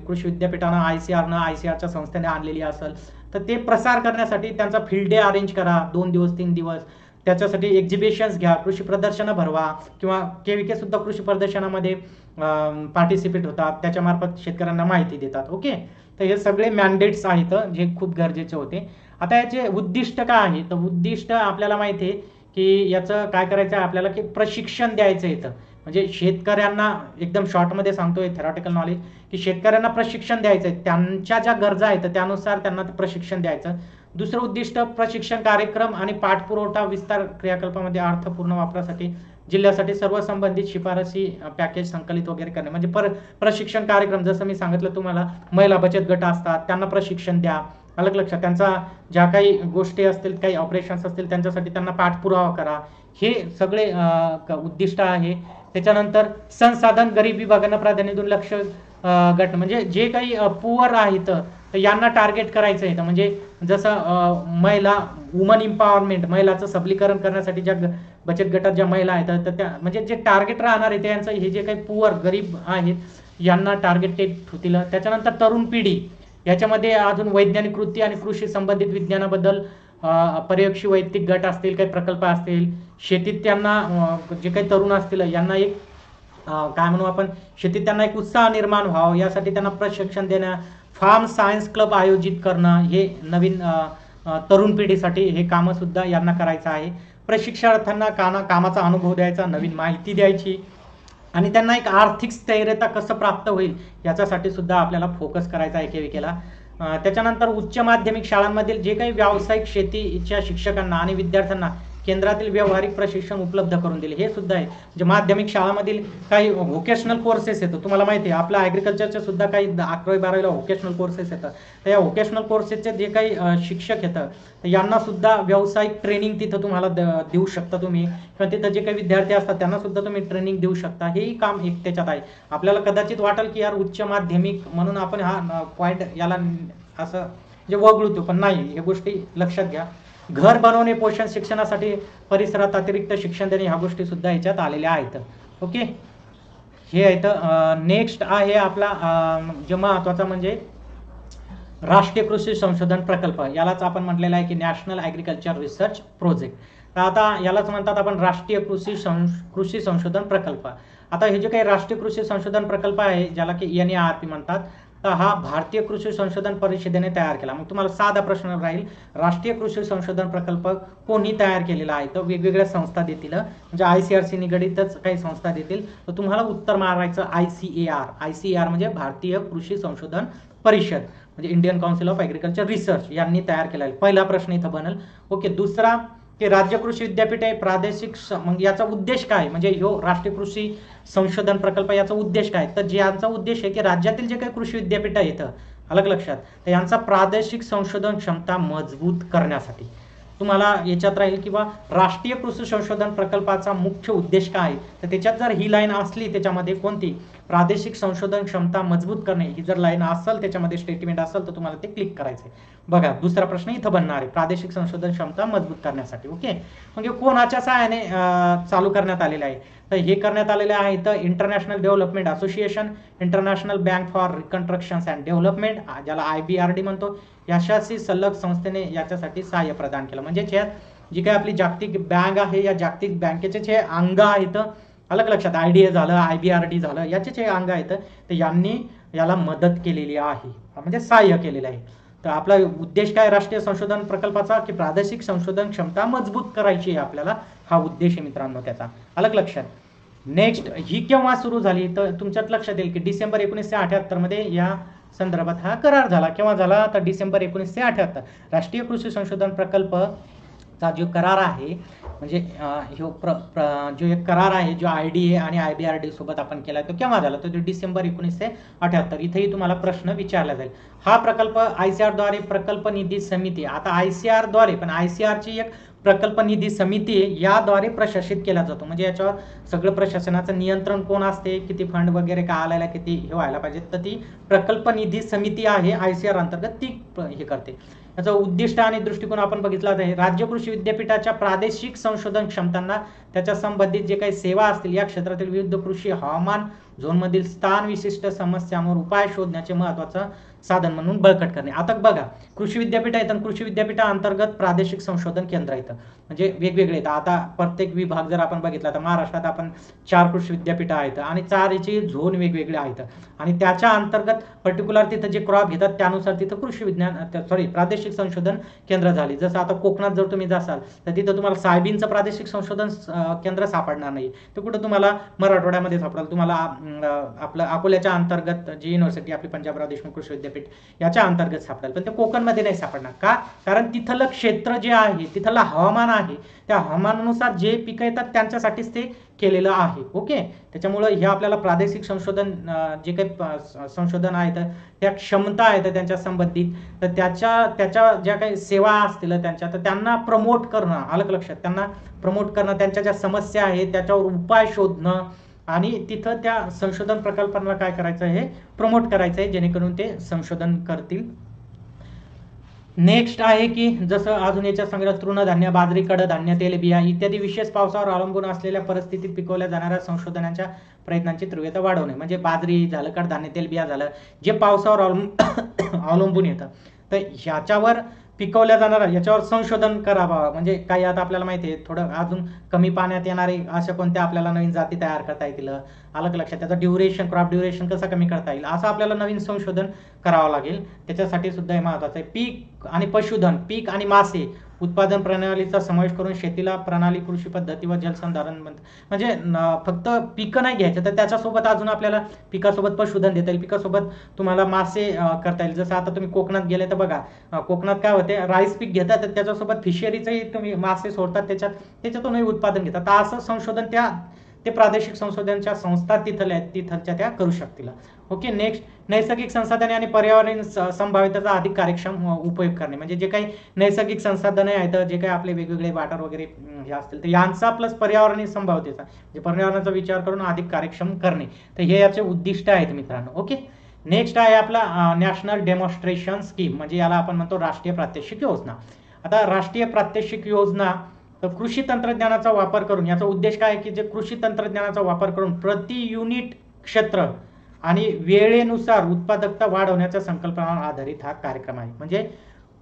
कृषी विद्यापीठानं ICRच्या संस्थेने आणलेली असेल तर ते प्रसार करण्यासाठी त्यांचा फील्ड डे अरेंज करा, 2 दिवस 3 दिवस. त्याच्यासाठी एक्झिबिशन्स घ्या, कृषी प्रदर्शनं भरवा, किंवा KVK सुद्धा कृषी प्रदर्शनामध्ये पार्टिसिपेट होतात, त्याच्यामार्फत शेतकऱ्यांना माहिती देतात. ओके, तर हे सगळे मॅन्डेट्स आहेत जे खूप गरजेचे होते. आता याचे उद्दिष्ट काय आहे, तर उद्दिष्ट आपल्याला माहिती आहे की याचं काय करायचं आहे आपल्याला, की प्रशिक्षण द्यायचं येतं. म्हणजे शेतकऱ्यांना एकदम शॉर्टमध्ये सांगतोय थेरॉटिकल नॉलेज, की शेतकऱ्यांना प्रशिक्षण द्यायचं आहे, त्यांच्या ज्या गरजा आहेत त्यानुसार त्यांना ते प्रशिक्षण द्यायचं. दुसरं उद्दिष्ट प्रशिक्षण कार्यक्रम आणि पाठपुरवठा विस्तार क्रियाकल्पामध्ये अर्थपूर्ण वापरासाठी जिल्ह्यासाठी सर्व संबंधित शिफारसी पॅकेज संकलित वगैरे करणे. म्हणजे प्रशिक्षण कार्यक्रम, जसं मी सांगितलं तुम्हाला, महिला बचत गट असतात त्यांना प्रशिक्षण द्या, अलग लक्षात. त्यांचा ज्या काही गोष्टी असतील, काही ऑपरेशन्स असतील, त्यांच्यासाठी त्यांना पाठपुरावा करा. हे सगळे उद्दिष्ट आहे. त्याच्यानंतर संसाधन गरीब विभागांना प्राधान्य देऊन लक्ष गट, म्हणजे जे काही पुअर आहेत तर यांना टार्गेट करायचं आहे. म्हणजे जसं महिला वुमन एम्पॉवरमेंट, महिलाचं सबलीकरण करण्यासाठी ज्या बचत गटात ज्या महिला आहेत तर त्या, म्हणजे जे टार्गेट राहणार आहे त्यांचं, हे जे काही पुअर गरीब आहेत यांना टार्गेटेड होतील. त्याच्यानंतर तरुण पिढी, याच्यामध्ये अजून वैज्ञानिक वृत्ती आणि कृषी संबंधित विज्ञानाबद्दल प्रयोगशील वैयक्तिक गट असतील, काही प्रकल्प असतील, शेतीत त्यांना जे काही तरुण असतील यांना एक काय म्हणू आपण, शेतीत त्यांना एक उत्साह निर्माण व्हावा यासाठी त्यांना प्रशिक्षण देण्या, फार्म सायन्स क्लब आयोजित करणं, हे नवीन तरुण पिढीसाठी हे कामं सुद्धा यांना करायचं आहे. प्रशिक्षणार्थ्यांना कामाचा अनुभव द्यायचा, नवीन माहिती द्यायची आणि त्यांना एक आर्थिक स्थैर्यता कसं प्राप्त होईल याच्यासाठी सुद्धा आपल्याला फोकस करायचा आहे एकेविकेला. त्याच्यानंतर उच्च माध्यमिक शाळांमधील जे काही व्यावसायिक शेतीच्या शिक्षकांना आणि विद्यार्थ्यांना केंद्रातील व्यावहारिक प्रशिक्षण उपलब्ध करून दिले, हे सुद्धा आहे. म्हणजे माध्यमिक शाळांमधील काही व्होकेशनल कोर्सेस येतात, तुम्हाला माहिती आहे आपल्या ॲग्रिकल्चरचे सुद्धा काही 11वी-12वीला व्होकेशनल कोर्सेस येतात. तर या व्होकेशनल कोर्सेसचे जे काही शिक्षक येतात तर यांना सुद्धा व्यावसायिक ट्रेनिंग तिथं तुम्हाला देऊ शकता तुम्ही, किंवा तिथं जे काही विद्यार्थी असतात त्यांना सुद्धा तुम्ही ट्रेनिंग देऊ शकता. हेही काम एक त्याच्यात आहे. आपल्याला कदाचित वाटेल की यार उच्च माध्यमिक म्हणून आपण हा पॉईंट याला असं जे वगळतो, पण नाही, हे गोष्टी लक्षात घ्या. घर बनवणे, पोषण शिक्षणासाठी परिसरात अतिरिक्त शिक्षण देणे, ह्या गोष्टी सुद्धा याच्यात आलेल्या आहेत. ओके, हे आहेत. नेक्स्ट आहे आपला जे महत्त्वाचा म्हणजे राष्ट्रीय कृषी संशोधन प्रकल्प. यालाच आपण म्हटलेलं आहे की नॅशनल ॲग्रिकल्चर रिसर्च प्रोजेक्ट. तर आता यालाच म्हणतात आपण राष्ट्रीय कृषी संशोधन प्रकल्प. आता हे जे काही राष्ट्रीय कृषी संशोधन प्रकल्प आहे, ज्याला की NARP म्हणतात, तर हा भारतीय कृषी संशोधन परिषदेने तयार केला. मग तुम्हाला साधा प्रश्न राहील, राष्ट्रीय कृषी संशोधन प्रकल्प कोणी तयार केलेला आहे? तर वेगवेगळ्या संस्था देतील, म्हणजे ICAR निगडीतच काही संस्था देतील. तर तुम्हाला उत्तर मारायचं ICAR म्हणजे भारतीय कृषी संशोधन परिषद, म्हणजे Indian council of agriculture research यांनी तयार केला आहे. पहिला प्रश्न इथं बनेल. ओके, दुसरा की राज्य कृषी विद्यापीठ आहे प्रादेशिक, मग याचा उद्देश काय, म्हणजे ह्यो राष्ट्रीय कृषी संशोधन प्रकल्प याचा उद्देश काय? तर ज्यांचा उद्देश आहे की राज्यातील जे काही कृषी विद्यापीठ येतं, अलग लक्षात, तर यांचा प्रादेशिक संशोधन क्षमता मजबूत करण्यासाठी तुम्हाला याच्यात राहील किंवा राष्ट्रीय कृषी संशोधन प्रकल्पाचा मुख्य उद्देश काय. तर त्याच्यात जर ही लाईन असली, त्याच्यामध्ये कोणती, प्रादेशिक संशोधन क्षमता मजबूत करणे, ही जर लाईन असेल, त्याच्यामध्ये स्टेटमेंट असेल, तर तुम्हाला ते क्लिक करायचं आहे. बघा, दुसरा प्रश्न इथं बनणार आहे, प्रादेशिक संशोधन क्षमता मजबूत करण्यासाठी. ओके, म्हणजे कोणाच्या सहाय्याने चालू करण्यात आलेलं आहे? तर हे करण्यात आलेले आहे तर international development association, international bank for reconstruction and development, ज्याला IBRD म्हणतो, याच्याशी संलग्न संस्थेने याच्यासाठी सहाय्य प्रदान केलं. म्हणजे जी काही आपली जागतिक बँक आहे, या जागतिक बँकेचे जे अंग आहेत, अलग लक्षात, IDA झालं, IBRD झालं, याचे जे अंग आहेत, तर यांनी याला मदत केलेली आहे, म्हणजे सहाय्य केलेलं आहे. तर आपला उद्देश काय राष्ट्रीय संशोधन प्रकल्पाचा, की प्रादेशिक संशोधन क्षमता मजबूत करायची आहे आपल्याला, हा उद्देश आहे मित्रांनो त्याचा, अलग लक्षात. नेक्स्ट, ही केव्हा सुरू झाली? तर तुमच्यात लक्षात येईल की डिसेंबर 1978 मध्ये या संदर्भात हा करार झाला. केव्हा झाला? तर डिसेंबर 1978. राष्ट्रीय कृषी संशोधन प्रकल्पचा जो करार आहे, म्हणजे जो एक करार आहे, जो IDA आणि IBRD सोबत आपण केला, तो केव्हा झाला? तर डिसेंबर 1978. इथेही तुम्हाला प्रश्न विचारला जाईल. हा प्रकल्प ICAR द्वारे प्रकल्प निधी समिती, आता ICAR द्वारे, पण ICAR ची एक प्रकल्प निधी समिती याद्वारे प्रशासित केला जातो. म्हणजे याच्यावर सगळं प्रशासनाचं नियंत्रण कोण असते, किती फंड वगैरे काय आलेला, किती हे व्हायला पाहिजे, तर ती प्रकल्प निधी समिती आहे ICAR अंतर्गत, ती हे करते. याचं उद्दिष्ट आणि दृष्टिकोन आपण बघितला आहे. राज्य कृषी विद्यापीठाच्या प्रादेशिक संशोधन क्षमतांना, त्याच्या संबंधित जे काही सेवा असतील, या क्षेत्रातील विविध कृषी हवामान झोनमधील स्थान विशिष्ट समस्यांवर उपाय शोधण्याचे महत्त्वाचं साधन म्हणून बळकट करणे. आता बघा, कृषी विद्यापीठ आहेत आणि कृषी विद्यापीठाअंतर्गत प्रादेशिक संशोधन केंद्र आहेत, म्हणजे वेगवेगळे आहेत. आता प्रत्येक विभाग जर आपण बघितला तर महाराष्ट्रात आपण 4 कृषी विद्यापीठ आहेत आणि 4चे झोन वेगवेगळे आहेत, आणि त्याच्या अंतर्गत पर्टिक्युलर तिथं जे क्रॉप घेतात त्यानुसार तिथं प्रादेशिक संशोधन केंद्र झाली. जसं आता कोकणात जर तुम्ही जासाल तर तिथं तुम्हाला सोयाबीनचं प्रादेशिक संशोधन केंद्र सापडणार नाही, ते कुठं तुम्हाला मराठवाड्यामध्ये सापडेल. तुम्हाला आपलं अकोल्याच्या अंतर्गत जी युनिव्हर्सिटी आपली पंजाबराव देशमुख कृषी विद्यापीठ याच्या अंतर्गत सापडेल, पण ते कोकणमध्ये नाही सापडणार. का? कारण तिथलं क्षेत्र जे आहे, तिथलं हवामान आहे, त्या हवामानानुसार जे पिकं येतात त्यांच्यासाठीच ते केलेलं आहे. ओके, त्याच्यामुळे हे आपल्याला प्रादेशिक संशोधन जे काही संशोधन आहेत, त्या क्षमता आहेत त्यांच्या संबंधित, तर त्याच्या ज्या काही सेवा असतील त्यांच्या, तर त्यांना प्रमोट करणं, अलग लक्षात, त्यांना प्रमोट करणं, त्यांच्या ज्या समस्या आहेत त्याच्यावर उपाय शोधणं, आणि तिथं त्या संशोधन प्रकल्पांना काय करायचं आहे, प्रमोट करायचं आहे, जेणेकरून ते संशोधन करतील. नेक्स्ट आहे की जसं अजून याच्या संग्रह तृणधान्य, बाजरी, कडधान्य, तेलबिया इत्यादी विशेष पावसावर अवलंबून असलेल्या परिस्थितीत पिकवल्या जाणाऱ्या संशोधनाच्या प्रयत्नांची तीव्रता वाढवणे. म्हणजे बाजरी झालं, कडधान्य, तेलबिया झालं, जे पावसावर अवलंबून येतं, तर ह्याच्यावर पिकवल्या जाणाऱ्या याच्यावर संशोधन करावं. म्हणजे काही आता आपल्याला माहिती आहे थोडं अजून कमी पाण्यात येणारे अशा कोणत्या आपल्याला नवीन जाती तयार करता येतील, आलं का लक्षात, त्याचा ड्युरेशन, क्रॉप ड्युरेशन कसं कमी करता येईल, असं आपल्याला नवीन संशोधन करावं लागेल. त्याच्यासाठी सुद्धा हे महत्त्वाचं आहे. पीक आणि पशुधन, पीक आणि मासे उत्पादन प्रणालीचा समावेश करून शेतीला प्रणाली कृषी पद्धती व जलसंधारण म्हणजे फक्त पिकं नाही घ्यायचं तर त्याच्यासोबत अजून आपल्याला पिकासोबत पशुधन देता येईल, पिकासोबत तुम्हाला मासे करता येईल. जसं आता तुम्ही कोकणात गेले तर बघा, कोकणात काय होते, राईस पीक घेतात तर त्याच्यासोबत फिशरीचंही तुम्ही मासे सोडतात, त्याच्यातूनही उत्पादन घेतात. तर असं संशोधन ते प्रादेशिक संशोधनच्या संस्था तिथलच्या त्या करू शकतील. ओके. नेक्स्ट, नैसर्गिक संसाधने आणि पर्यावरण संभाव्यतेचा अधिक कार्यक्षम उपयोग करणे. म्हणजे जे काही नैसर्गिक संसाधने आहेत, जे काही आपले वेगवेगळे वाटर वगैरे हे असतील तर यांचा प्लस पर्यावरणीय संभाव्यतेचा म्हणजे पर्यावरणाचा विचार करून अधिक कार्यक्षम करणे. तर हे याचे उद्दिष्ट आहेत मित्रांनो. ओके. नेक्स्ट आहे आपला नॅशनल डेमॉन्स्ट्रेशन स्कीम, म्हणजे याला आपण म्हणतो राष्ट्रीय प्रात्यक्षिक योजना. आता राष्ट्रीय प्रात्यक्षिक योजना तर कृषी तंत्रज्ञानाचा वापर करून, याचा उद्देश काय आहे की जे कृषी तंत्रज्ञानाचा वापर करून प्रति युनिट क्षेत्र आणि वेळेनुसार उत्पादकता वाढवण्याच्या संकल्पनावर आधारित हा कार्यक्रम आहे. म्हणजे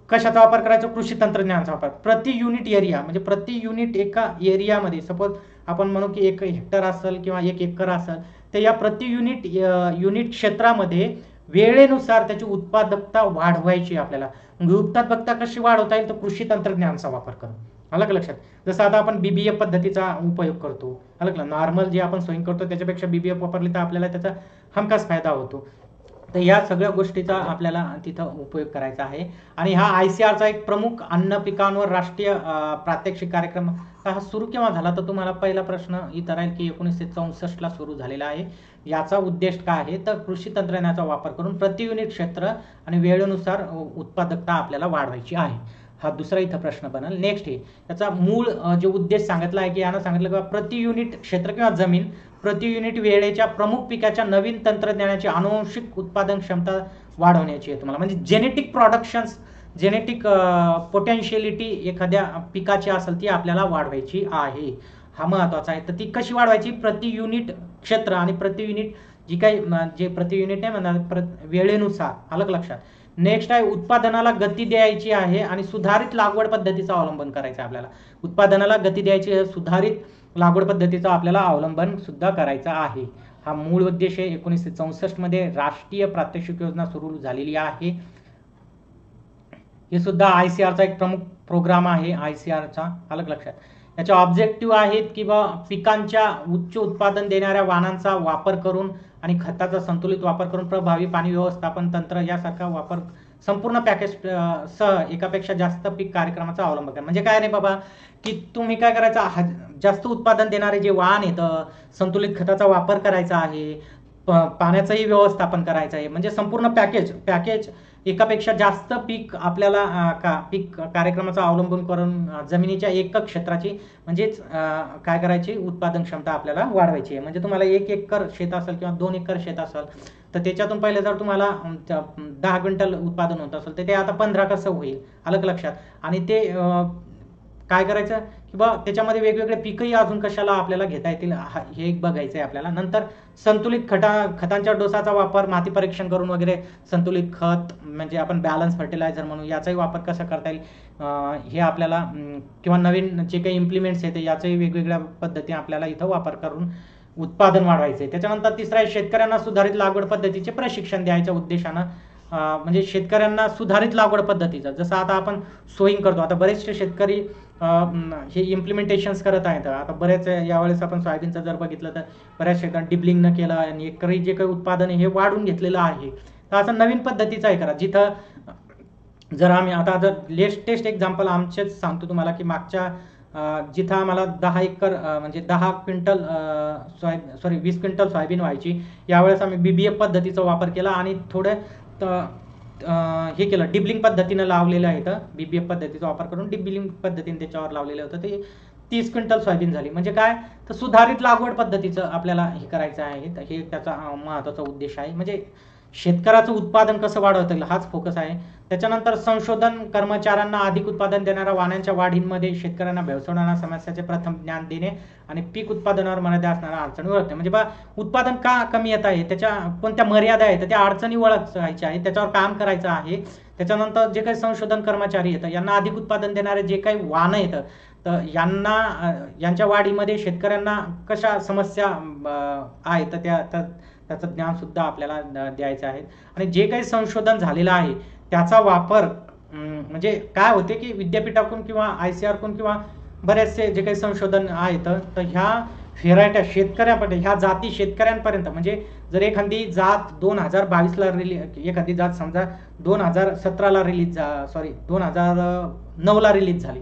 कशाचा वापर करायचा, कृषी तंत्रज्ञानाचा वापर. प्रति युनिट एरिया म्हणजे प्रति युनिट एका एरियामध्ये, सपोज आपण म्हणू की 1 हेक्टर असेल किंवा 1 एकर असेल, तर या प्रति युनिट क्षेत्रामध्ये वेळेनुसार त्याची उत्पादकता वाढवायची आपल्याला. उत्पादकता कशी वाढवता येईल तर कृषी तंत्रज्ञानाचा वापर करून. आलं का लक्षात. जसं आता आपण BBF पद्धतीचा उपयोग करतो, आलं का, नॉर्मल जे आपण सोईंग करतो त्याच्यापेक्षा BBF वापरली तर आपल्याला त्याचा हमखास फायदा होतो. तर या सगळ्या गोष्टीचा आपल्याला तिथं उपयोग करायचा आहे. आणि हा ICRचा एक प्रमुख अन्न पिकांवर राष्ट्रीय प्रात्यक्षिक कार्यक्रम हा सुरू केव्हा झाला, तर तुम्हाला पहिला प्रश्न इथं राहील की 1964 ला सुरू झालेला आहे. याचा उद्देश काय आहे तर कृषी तंत्रज्ञानाचा वापर करून प्रति युनिट क्षेत्र आणि वेळेनुसार उत्पादकता आपल्याला वाढवायची आहे. हा दुसरा इथं प्रश्न बनेल. नेक्स्ट आहे त्याचा मूळ जे उद्देश सांगितला आहे की यानं सांगितलं की प्रति युनिट क्षेत्र किंवा जमीन प्रति युनिट वेळेच्या प्रमुख पिकाच्या नवीन तंत्रज्ञानाची आनुवंशिक उत्पादन क्षमता वाढवण्याची आहे तुम्हाला. म्हणजे जेनेटिक प्रोडक्शन्स, जेनेटिक पोटेन्शियलिटी एखाद्या पिकाची असेल ती आपल्याला वाढवायची आहे. हा महत्वाचा आहे. तर ती कशी वाढवायची, प्रति युनिट क्षेत्र आणि प्रति युनिट जी काही जे प्रति युनिट आहे म्हणा वेळेनुसार. आलं लक्षात. नेक्स्ट आहे उत्पादनाला गती द्यायची आहे आणि सुधारित लागवड पद्धतीचा अवलंबन करायचा आहे आपल्याला. उत्पादनाला गती द्यायची आहे, सुधारित लागवड पद्धतीचा आपल्याला अवलंबन सुद्धा करायचा आहे. हा मूळ उद्देश आहे. 1964 मध्ये राष्ट्रीय प्रात्यक्षिक योजना सुरू झालेली आहे. हे सुद्धा ICRचा एक प्रमुख प्रोग्राम आहे ICRचा. आलं लक्षात. याचे ऑब्जेक्टिव्ह आहेत की पिकांच्या उच्च उत्पादन देणाऱ्या वाणांचा वापर करून आणि खताचा संतुलित वापर करून प्रभावी पाणी व्यवस्थापन तंत्र यासारखा वापर संपूर्ण पॅकेज सह एकापेक्षा जास्त पीक कार्यक्रमाचा अवलंब करा. म्हणजे काय रे बाबा की तुम्ही काय करायचं, जास्त उत्पादन देणारे जे वाण आहेत संतुलित खताचा वापर करायचा आहे, पाण्याचंही व्यवस्थापन करायचं आहे. म्हणजे संपूर्ण पॅकेज एकापेक्षा जास्त पीक आपल्याला पीक कार्यक्रमाचा अवलंबन करून जमिनीच्या एकक क्षेत्राची म्हणजेच काय करायची उत्पादन क्षमता आपल्याला वाढवायची आहे. म्हणजे तुम्हाला 1 एकर शेत असेल किंवा 2 एकर शेत असेल तर त्याच्यातून पहिले जर तुम्हाला 10 क्विंटल उत्पादन होत असेल तर ते आता 15 कसं होईल, आलं का लक्षात. आणि ते काय करायचं की त्याच्यामध्ये वेगवेगळे पीकही अजून कशाला आपल्याला घेता येतील हे बघायचं आहे आपल्याला. नंतर संतुलित खतांच्या डोसाचा वापर, माती परीक्षण करून वगैरे संतुलित खत म्हणजे आपण बॅलन्स फर्टिलायझर म्हणून याचाही वापर कसा करता येईल हे आपल्याला, किंवा नवीन जे काही इम्प्लिमेंट्स आहेत याचाही वेगवेगळ्या पद्धती आपल्याला इथं वापर करून उत्पादन वाढवायचं आहे. त्याच्यानंतर तिसरा आहे शेतकऱ्यांना सुधारित लागवड पद्धतीचे प्रशिक्षण द्यायच्या उद्देशानं. म्हणजे शेतकऱ्यांना सुधारित लागवड पद्धतीचं, जसं आता आपण सोईंग करतो, आता बरेचसे शेतकरी हे इम्प्लिमेंटेशन्स करत आहेत. आता बरेच यावेळेस आपण सोयाबीनचं जर बघितलं तर बऱ्याच शेतकऱ्यांनी डिबलिंग न केलं आणि एकरी जे काही उत्पादन आहे हे वाढून घेतलेलं आहे. तर असं नवीन पद्धतीचं आहे करा. जिथं जर आम्ही आता जर लेटेस्ट एक्झाम्पल आमचेच सांगतो तुम्हाला की मागच्या जिथं आम्हाला 10 एकर म्हणजे 10 क्विंटल 20 क्विंटल सोयाबीन व्हायची, यावेळेस आम्ही BBF पद्धतीचा वापर केला आणि थोडं हे केलं, डिबलिंग पद्धतीनं लावलेलं आहे. तर BBF पद्धतीचा वापर करून डिबलिंग पद्धतीने त्याच्यावर लावलेलं होतं, ते 30 क्विंटल सोयाबीन झाली. म्हणजे काय तर सुधारित लागवड पद्धतीचं आपल्याला हे करायचं आहे. तर हे त्याचा महत्त्वाचा उद्देश आहे. म्हणजे शेतकऱ्याचं उत्पादन कसं वाढवता येईल हाच फोकस आहे. त्याच्यानंतर संशोधन कर्मचाऱ्यांना अधिक उत्पादन देणाऱ्या वाणांच्या वाढीमध्ये शेतकऱ्यांना भेडसावणाऱ्या समस्याचे प्रथम ज्ञान देणे आणि पीक उत्पादनावर मर्यादा असणाऱ्या अडचणी ओळखणे. म्हणजे उत्पादन का कमी येत आहे, त्याच्या कोणत्या मर्यादा आहेत, त्या अडचणी ओळखायच्या आहेत, त्याच्यावर काम करायचं आहे. त्याच्यानंतर जे काही संशोधन कर्मचारी येतं यांना अधिक उत्पादन देणारे जे काही वाहनं येतं तर यांच्या वाढीमध्ये शेतकऱ्यांना कशा समस्या आहेत तर त्याचं ज्ञान सुद्धा आपल्याला द्यायचं आहे. आणि जे काही संशोधन झालेलं आहे त्याचा वापर म्हणजे काय होते की विद्यापीठाकडून किंवा ICAR किंवा बरेचसे जे काही संशोधन आहेत तर ह्या व्हेरायट्या शेतकऱ्यापर्यंत ह्या जाती शेतकऱ्यांपर्यंत म्हणजे जर एखादी जात 2022ला एखादी जात समजा 2017ला सॉरी 2009ला रिलीज झाली,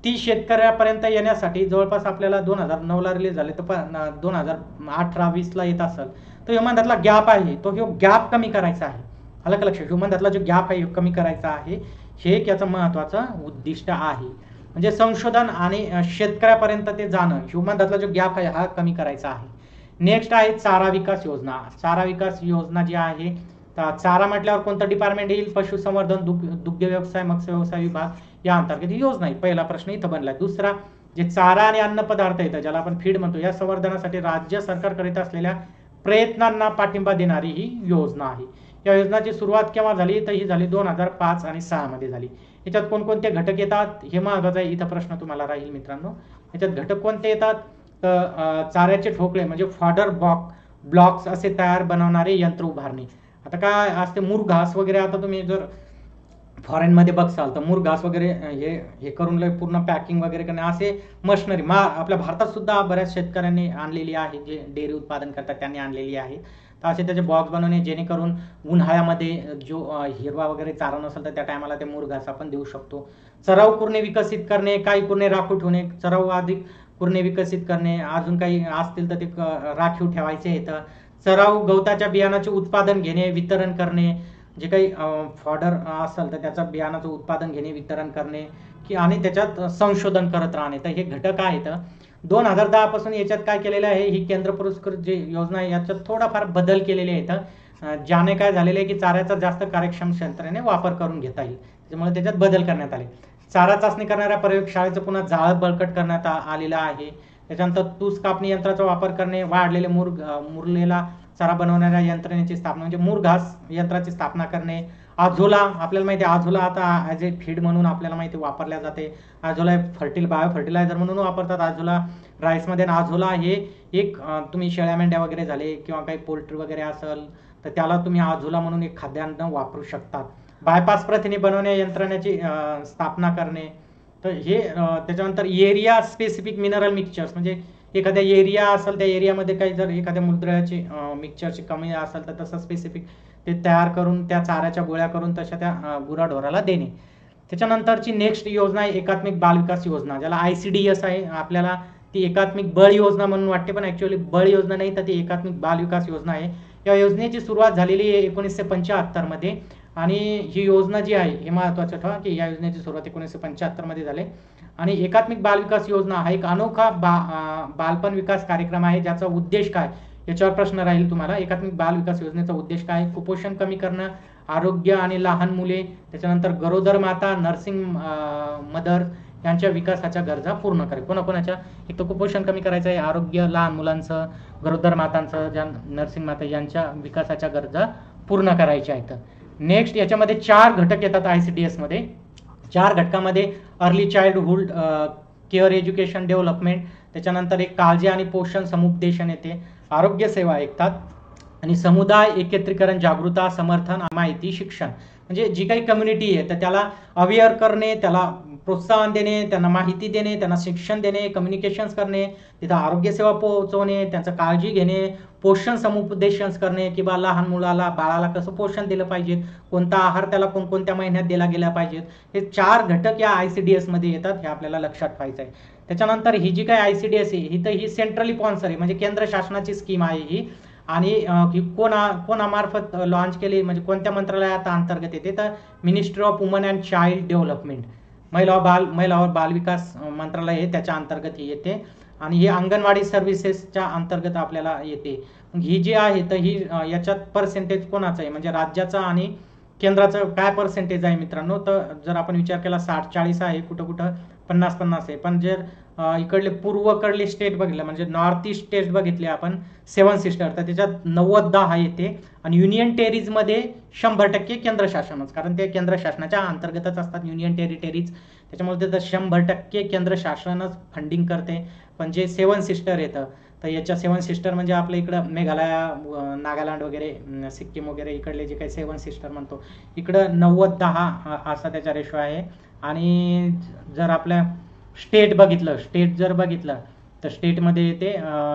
ती शेतकऱ्यापर्यंत येण्यासाठी जवळपास आपल्याला 2009ला रिलीज झाले तर 2018-20ला येत असेल तर ह्युमनमधला गॅप आहे तो गॅप कमी करायचा आहे. आलं का लक्षात? ह्युमनमधला जो गॅप आहे कमी करायचा आहे हे एक याचं महत्त्वाचं उद्दिष्ट आहे. म्हणजे संशोधन आणि शेतकऱ्यापर्यंत ते जाणं ह्युमनमधला जो गॅप आहे हा कमी करायचा आहे. नेक्स्ट आहे चारा विकास योजना. चारा विकास योजना जी आहे तर चारा म्हटल्यावर कोणतं डिपार्टमेंट येईल? पशुसंवर्धन, दुग्ध व्यवसाय, मत्स्य व्यवसाय विभाग या अंतर्गत ही योजना आहे. पहिला प्रश्न इथं बनला. दुसरा जे चारा आणि अन्न पदार्थ येतं ज्याला आपण फीड म्हणतो या संवर्धनासाठी राज्य सरकार करीत असलेल्या प्रयत्नांना पाठिंबा देणारी ही योजना आहे. या योजनेची सुरुवात केव्हा झाली तर ही झाली 2005 आणि 6 मध्ये झाली. याच्यात कोणकोणते घटक येतात हे महत्त्वाचं आहे. इथं प्रश्न तुम्हाला राहील मित्रांनो. याच्यात घटक कोणते येतात तर चाऱ्याचे ठोकळे म्हणजे फॉडर ब्लॉक्स असे तयार बनवणारे यंत्र उभारणी. आता काय असते मुरघास वगैरे, आता तुम्ही जर फॉरेन मध्ये बघसाल तर मुरघास वगैरे हे करून पूर्ण पॅकिंग वगैरे करणे असे मशिनरी आपल्या भारतात सुद्धा बऱ्याच शेतकऱ्यांनी आणलेली आहे, जे डेअरी उत्पादन करतात त्यांनी आणलेली आहे. तर असे त्याचे बॉक्स बनवणे जेणेकरून उन्हाळ्यामध्ये जो हिरवा वगैरे चारा नसेल तर त्या टायमाला ते मुरघास आपण देऊ शकतो. चराऊ कुरणे विकसित करणे, काही कुरणे राखीव ठेवणे, चराऊ अधिक कुरणे विकसित करणे, अजून काही असतील तर ते राखीव ठेवायचे येतं. चराऊ गवताच्या बियाणाचे उत्पादन घेणे, वितरण करणे, जे काही फॉडर असेल तर त्याचं बियाणाचं उत्पादन घेणे, वितरण करणे की आणि त्याच्यात संशोधन करत राहणे. तर हे घटक आहेत. 2010 पासून याच्यात काय केलेलं आहे, ही केंद्र पुरस्कृत जी योजना आहे याच्यात थोडाफार बदल केलेले आहेत. ज्याने काय झालेलं आहे की चाऱ्याचा जास्त कार्यक्षम यंत्रणेने वापर करून घेता येईल, त्यामुळे त्याच्यात बदल करण्यात आले. चारा चाचणी करणाऱ्या प्रयोगशाळेचं पुन्हा जाळं बळकट करण्यात आलेलं आहे. त्याच्यानंतर तूस कापणी यंत्राचा वापर करणे, वाढलेले मुरलेला चारा बनवणाऱ्या यंत्रणेची स्थापना म्हणजे मुरघास यंत्राची स्थापना करणे. आझोला आपल्याला माहिती आहे, आझोला आता ॲज ए फीड म्हणून आपल्याला माहिती वापरल्या जाते. आझोला बायो फर्टिलायझर म्हणून वापरतात आझोला राईसमध्ये. आझोला हे एक तुम्ही शेळ्या मेंढ्या वगैरे झाले किंवा काही पोल्ट्री वगैरे असेल तर त्याला तुम्ही आझोला म्हणून एक खाद्यान्न वापरू शकतात. बायपास प्रथिने बनवणे यंत्रणेची स्थापना करणे. तर हे त्याच्यानंतर एरिया स्पेसिफिक मिनरल मिक्सचर्स म्हणजे एखाद्या एरिया असेल त्या एरियामध्ये काही जर एखाद्या मूलद्रव्याची मिक्सचरची कमी असेल तर तसं स्पेसिफिक ते तयार करून त्या चाऱ्याच्या गोळ्या करून तशा त्या गुराढोराला देणे. त्याच्यानंतरची नेक्स्ट योजना आहे एकात्मिक बाल विकास योजना, ज्याला ICDS आहे. आपल्याला ती एकात्मिक बळ योजना म्हणून वाटते पण ऍक्च्युअली बळ योजना नाही तर ती एकात्मिक बाल विकास योजना आहे. या योजनेची सुरुवात झालेली आहे 1975 मध्ये आणि ही योजना जी आहे हे महत्त्वाचं ठेवा की या योजनेची सुरुवात 1975 मध्ये झाली. आणि एकात्मिक बाल विकास योजना हा एक अनोखा बालपण विकास कार्यक्रम आहे, ज्याचा उद्देश काय याच्यावर प्रश्न राहील तुम्हाला. एकात्मिक बाल विकास योजनेचा उद्देश काय? कुपोषण कमी करणं, आरोग्य आणि लहान मुले, त्याच्यानंतर गरोदर माता, नर्सिंग मदर यांच्या विकासाच्या गरजा पूर्ण करे. कोणाकोणाच्या? एक तर कुपोषण कमी करायचं आहे, आरोग्य, लहान मुलांचं, गरोदर मातांचं, ज्या नर्सिंग माता यांच्या विकासाच्या गरजा पूर्ण करायच्या आहेत. नेक्स्ट याच्यामध्ये 4 घटक येतात ICDS मध्ये. 4 घटकामध्ये early childhood care education development, त्याच्यानंतर एक काळजी आणि पोषण समुपदेशन येते, आरोग्य सेवा ऐकतात आणि समुदाय एकत्रीकरण, जागृता, समर्थन, माहिती, शिक्षण. म्हणजे जी काही कम्युनिटी आहे तर त्याला अवेअर करणे, त्याला प्रोत्साहन देणे, त्यांना माहिती देणे, त्यांना शिक्षण देणे, कम्युनिकेशन्स करणे, तिथं आरोग्य सेवा पोहोचवणे, त्यांचं काळजी घेणे, पोषण समुपदेशन्स करणे की बा लहान मुलाला बाळाला कसं पोषण दिलं पाहिजे, कोणता आहार त्याला कोणकोणत्या महिन्यात दिला गेला पाहिजे. हे 4 घटक या ICDS मध्ये येतात, हे आपल्याला लक्षात ठेवायचं आहे. त्याच्यानंतर ही जी काही ICDS आहे ही सेंट्रली स्पॉन्सर आहे म्हणजे केंद्र शासनाची स्कीम आहे ही. आणि ही कोणामार्फत लॉन्च केली म्हणजे कोणत्या मंत्रालयात अंतर्गत येते तर ministry of woman and child development, महिला व बाल विकास मंत्रालय आहे त्याच्या अंतर्गत ही येते. आणि ही अंगणवाडी सर्व्हिसेसच्या अंतर्गत आपल्याला येते. ही जी आहे तर ही याच्यात पर्सेंटेज कोणाचं आहे म्हणजे राज्याचा आणि केंद्राचं काय पर्सेंटेज आहे मित्रांनो. तर जर आपण विचार केला 60-40 आहे, कुठं 50-50 आहे. पण जर इकडले पूर्वकडले स्टेट बघितले म्हणजे नॉर्थ ईस्ट स्टेट बघितले आपण 7 सिस्टर, तर त्याच्यात 90-10 येते आणि युनियन टेरिजमध्ये 100% केंद्र शासनच, कारण ते केंद्र शासनाच्या अंतर्गतच असतात युनियन टेरिटरीज, त्याच्यामुळे तिथं 100% केंद्र शासनच फंडिंग करते. पण जे 7 सिस्टर येतं तर याच्या 7 सिस्टर म्हणजे आपल्या इकडं मेघालय, नागालँड वगैरे, सिक्कीम वगैरे इकडले जे काही 7 सिस्टर म्हणतो, इकडं 90-10 असा त्याचा रेशो आहे. आणि जर आपल्या स्टेट जर बघितलं तर स्टेटमध्ये येते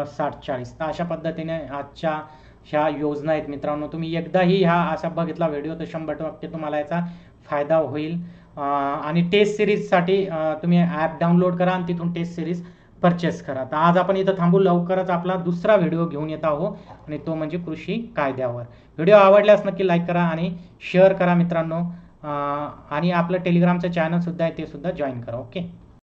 60-40. तर अशा पद्धतीने आजच्या ह्या योजना आहेत मित्रांनो. तुम्ही एकदाही ह्या असा बघितला व्हिडिओ तर 100% तुम्हाला याचा फायदा होईल. आणि टेस्ट सिरीजसाठी तुम्ही ॲप डाउनलोड करा आणि तिथून टेस्ट सिरीज परचेस करा. तर आज आपण इथं थांबू, लवकरच आपला दुसरा व्हिडिओ घेऊन येत आहोत आणि तो म्हणजे कृषी कायद्यावर. व्हिडिओ आवडल्यास नक्की लाईक करा आणि शेअर करा मित्रांनो. आणि आपलं टेलिग्रामचं चॅनल सुद्धा आहे, ते सुद्धा जॉईन करा. ओके.